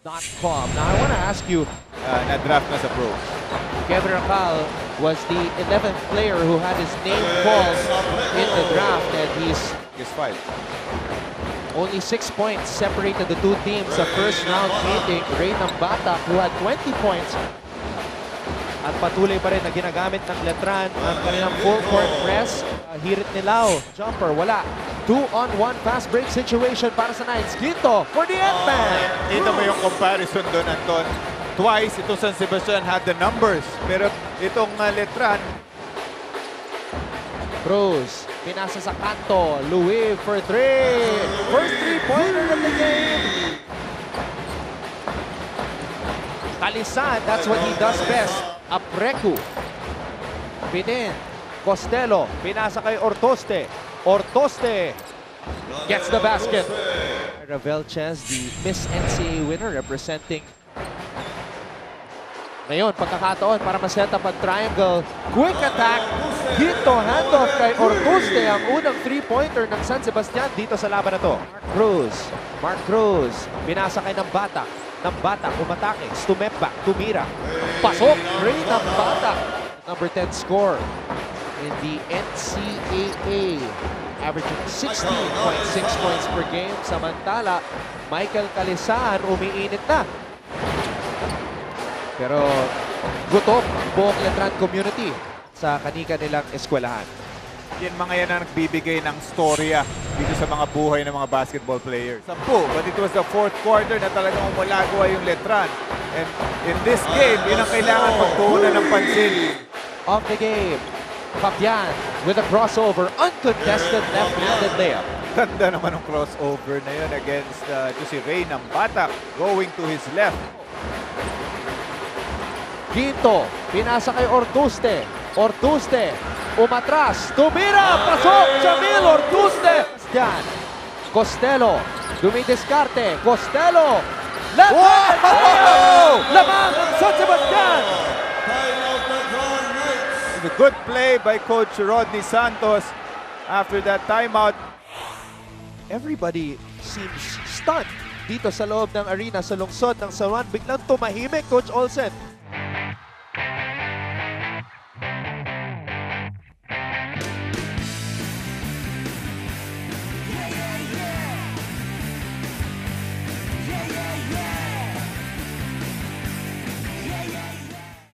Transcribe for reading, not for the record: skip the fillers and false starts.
.com. Now I want to ask you, na-draft na sa pro. Kevin Racal was the 11th player who had his name called in the draft, and he's Is 5. only 6 points separated the two teams sa first round meeting. Ray Nambata, who had 20 points. At patuloy pa rin na ginagamit ng Letran ang kanilang full court press. Hirit ni Lau. Jumper, wala. 2-on-1 fast break situation para sa Knights. Quinto for the end man. Ito mo yung comparison doon, Anton. Twice, ito San Sebastian had the numbers. Pero itong Letran, Cruz, pinasa sa kanto. Louis for 3. First three-pointer of the game. Kalisan, that's what he does best. Apreku. Pinin. Costello. Pinasa kay Ortoste. Ortoste. Gets the basket. Ravel Ches, the Miss NCAA winner, representing. Ngayon, pagkakataon para ma-set up ang triangle. Quick attack. Dito, handoff kay Ortuste, ang unang three-pointer ng San Sebastian dito sa laban na to. Mark Cruz. Pinasa kay Nambata. Nambata, umatake. Stumemba, tumira. Pasok. Ray Nambata. Number 10 score in the NCAA. Averaging 16.6 points per game. Samantala, Michael Calisan umiinit na. Pero gutom ang buong Letran community sa kanika nilang eskwelahan. yan mga yan ang nagbibigay ng storya dito sa mga buhay ng mga basketball players. 10, but it was the fourth quarter na talagang umulagawa yung Letran. And in this game, yun ang kailangan pagtuunan ng pansin. Of the game, Fabian with a crossover, uncontested left-handed layup. Ganda naman ng crossover na yun against ito si Ray Nambata going to his left. Quinto, pinasa kay Ortuste. Ortuste, umatras, tumira, pasok, Jamil Ortuste. Yan, Costello, dumidiskarte, Costello, Wow! lamang ang San Sebastian. A good play by Coach Rodney Santos after that timeout. Everybody seems stunned dito sa loob ng arena sa lungsod ng San Juan. Biglang tumahimik, Coach Olsen.